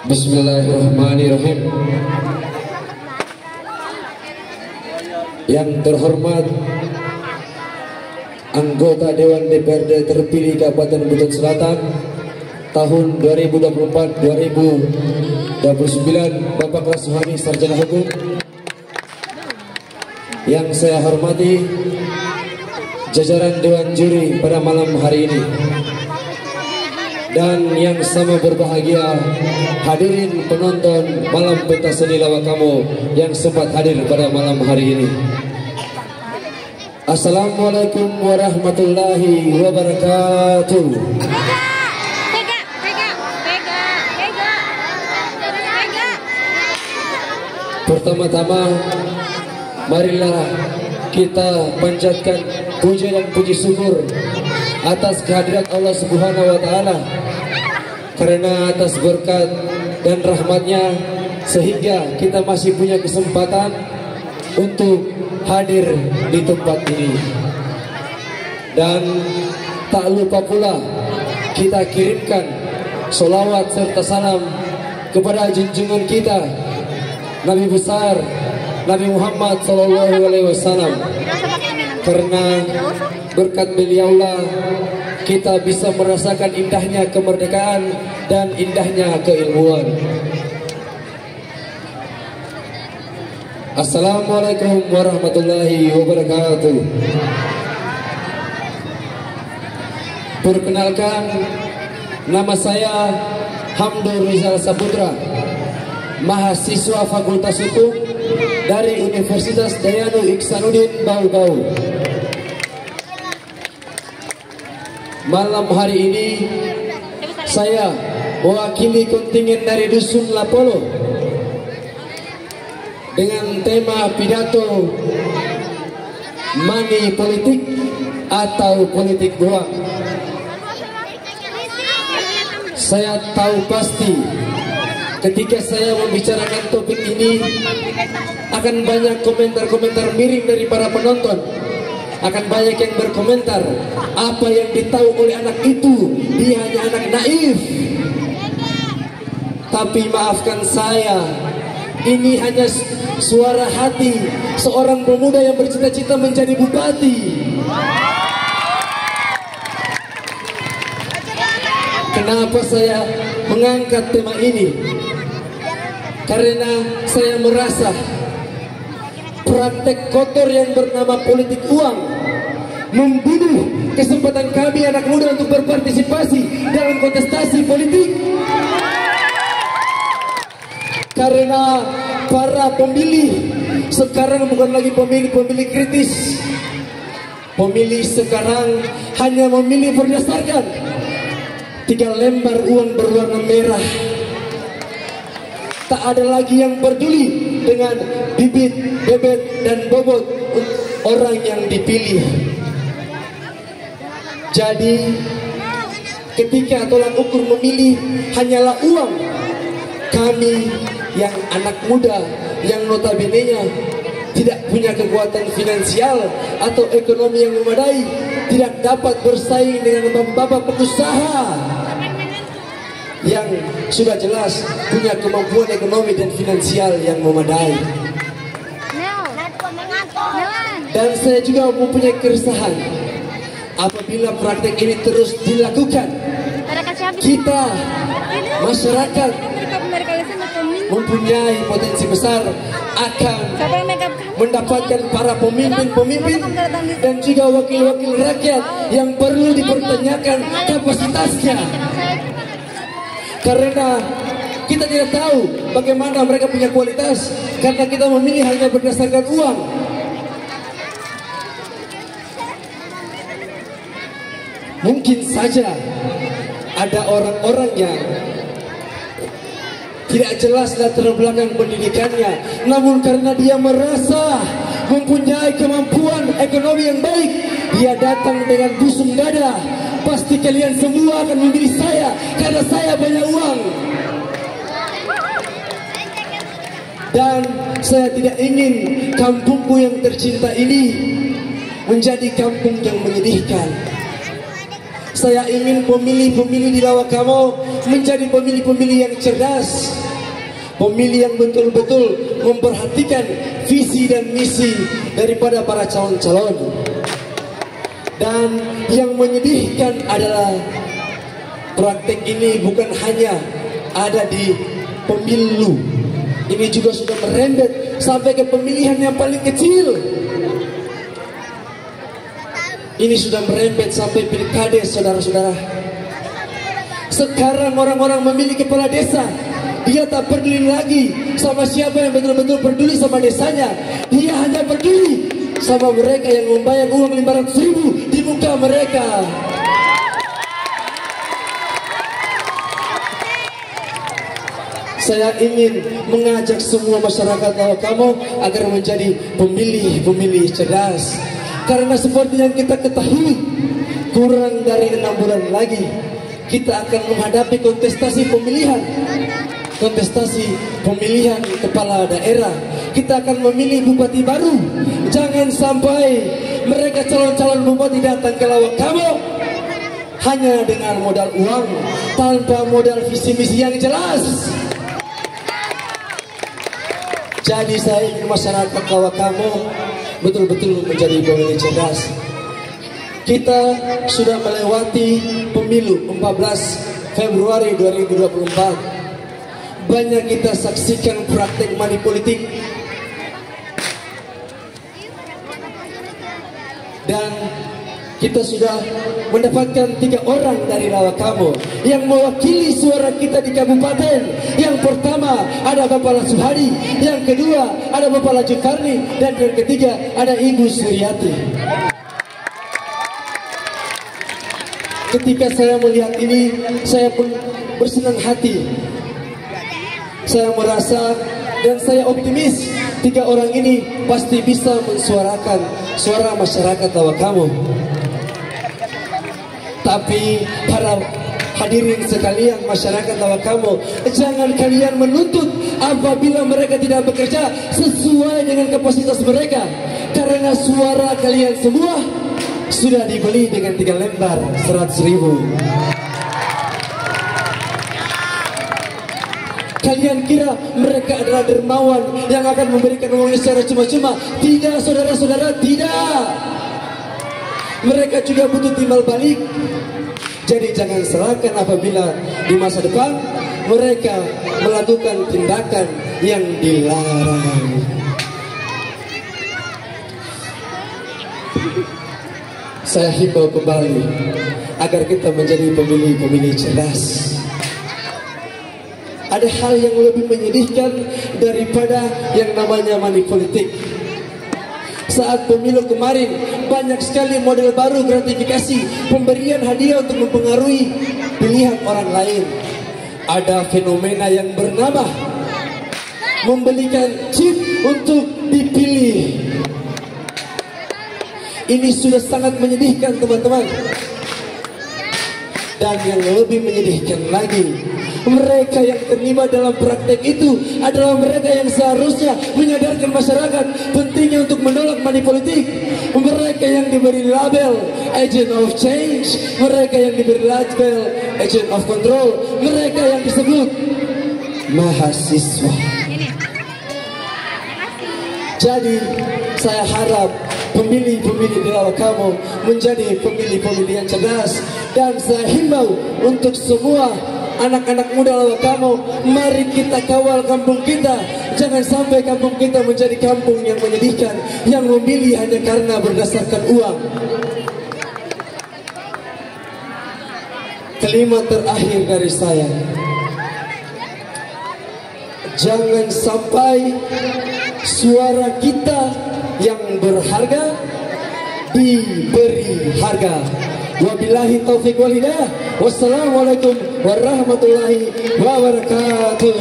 Bismillahirrahmanirrahim. Yang terhormat anggota Dewan DPRD terpilih Kabupaten Buton Selatan tahun 2024-2029, Bapak Rassuhani Sarjana Hukum. Yang saya hormati jajaran Dewan Juri pada malam hari ini, dan yang sama berbahagia hadirin penonton malam pentas seni lawak kamu yang sempat hadir pada malam hari ini. Assalamualaikum warahmatullahi wabarakatuh. Pertama-tama marilah kita panjatkan puja dan puji syukur atas kehadirat Allah Subhanahu wa Ta'ala, karena atas berkat dan rahmatnya sehingga kita masih punya kesempatan untuk hadir di tempat ini. Dan tak lupa pula kita kirimkan sholawat serta salam kepada junjungan kita Nabi besar Nabi Muhammad SAW, karena berkat beliaulah kita bisa merasakan indahnya kemerdekaan dan indahnya keilmuan. Assalamualaikum warahmatullahi wabarakatuh. Perkenalkan, nama saya Hamdur Rizal Saputra, mahasiswa Fakultas Hukum dari Universitas Dayanu Iksanuddin Bau-Bau. Malam hari ini saya mewakili kontingen dari Dusun Lapolo dengan tema pidato money politik atau politik doang. Saya tahu pasti ketika saya membicarakan topik ini akan banyak komentar-komentar miring dari para penonton. Akan banyak yang berkomentar, apa yang ditahu oleh anak itu, dia hanya anak naif. Tapi maafkan saya, ini hanya suara hati seorang pemuda yang bercita-cita menjadi bupati. Kenapa saya mengangkat tema ini? Karena saya merasa praktek kotor yang bernama politik uang membunuh kesempatan kami anak muda untuk berpartisipasi dalam kontestasi politik. Karena para pemilih sekarang bukan lagi pemilih kritis. Pemilih sekarang hanya memilih berdasarkan 3 lembar uang berwarna merah. Tak ada lagi yang peduli dengan bibit, bebet, dan bobot orang yang dipilih. Jadi ketika tolak ukur memilih hanyalah uang, kami yang anak muda yang notabene-nya tidak punya kekuatan finansial atau ekonomi yang memadai, tidak dapat bersaing dengan bapak-bapak pengusaha yang sudah jelas punya kemampuan ekonomi dan finansial yang memadai. Dan saya juga mempunyai keresahan apabila praktek ini terus dilakukan. Kita masyarakat mempunyai potensi besar akan mendapatkan para pemimpin-pemimpin dan juga wakil-wakil rakyat yang perlu dipertanyakan kapasitasnya. Karena kita tidak tahu bagaimana mereka punya kualitas, karena kita memilih hanya berdasarkan uang. Mungkin saja ada orang-orang yang tidak jelas latar belakang pendidikannya, namun karena dia merasa mempunyai kemampuan ekonomi yang baik, dia datang dengan busung dada. Pasti kalian semua akan memilih saya karena saya banyak uang. Dan saya tidak ingin kampungku yang tercinta ini menjadi kampung yang menyedihkan. Saya ingin pemilih-pemilih di Lawakamo menjadi pemilih-pemilih yang cerdas, pemilih yang betul-betul memperhatikan visi dan misi daripada para calon-calon. Dan yang menyedihkan adalah praktek ini bukan hanya ada di pemilu, ini juga sudah merembet sampai ke pemilihan yang paling kecil. Ini sudah merembet sampai pilkades, saudara-saudara. Sekarang orang-orang memilih kepala desa, dia tak peduli lagi sama siapa yang betul-betul peduli sama desanya. Dia hanya peduli sama mereka yang membayar uang 500.000 di muka mereka. Saya ingin mengajak semua masyarakat kamu agar menjadi pemilih-pemilih cerdas. Karena seperti yang kita ketahui, kurang dari 6 bulan lagi kita akan menghadapi kontestasi pemilihan kepala daerah. Kita akan memilih bupati baru. Jangan sampai mereka calon-calon bupati datang ke Lawak Kamu hanya dengan modal uang, tanpa modal visi misi yang jelas. Jadi saya ingin masyarakat Lawak Kamu betul-betul menjadi pemilih cerdas. Kita sudah melewati pemilu 14 Februari 2024. Banyak kita saksikan praktek money politik. Dan kita sudah mendapatkan 3 orang dari Lawak Kamu yang mewakili suara kita di kabupaten. Yang pertama ada Bapak Suhadi, yang kedua ada Bapak Lajukarni, dan yang ketiga ada Ibu Suryati. Ketika saya melihat ini, saya pun bersenang hati. Saya merasa dan saya optimis 3 orang ini pasti bisa mensuarakan suara masyarakat Lawak Kamu. Tapi para hadirin sekalian, masyarakat Lawak Kamu, jangan kalian menuntut apabila mereka tidak bekerja sesuai dengan kapasitas mereka. Karena suara kalian semua sudah dibeli dengan 3 lembar 100.000. Kalian kira mereka adalah dermawan yang akan memberikan uangnya secara cuma-cuma? Tidak, saudara-saudara, tidak. Mereka juga butuh timbal balik. Jadi jangan salahkan apabila di masa depan mereka melakukan tindakan yang dilarang. Saya himbau kembali agar kita menjadi pemilih-pemilih cerdas. Ada hal yang lebih menyedihkan daripada yang namanya money politik. Saat pemilu kemarin, banyak sekali model baru gratifikasi, pemberian hadiah untuk mempengaruhi pilihan orang lain. Ada fenomena yang bernama membelikan chip untuk dipilih. Ini sudah sangat menyedihkan, teman-teman. Dan yang lebih menyedihkan lagi, mereka yang terlibat dalam praktek itu adalah mereka yang seharusnya menyadarkan masyarakat pentingnya untuk menolak money politik. Mereka yang diberi label agent of change, mereka yang diberi label agent of control, mereka yang disebut mahasiswa. Jadi saya harap pemilih-pemilih di Lawak Kamu menjadi pemilih-pemilih yang cerdas. Dan saya himbau untuk semua anak-anak muda Lawak Kamu, mari kita kawal kampung kita. Jangan sampai kampung kita menjadi kampung yang menyedihkan, yang memilih hanya karena berdasarkan uang. Kalimat terakhir dari saya, jangan sampai suara kita yang berharga diberi harga. Wabillahi taufiq wal hidayah. Wassalamualaikum warahmatullahi wabarakatuh.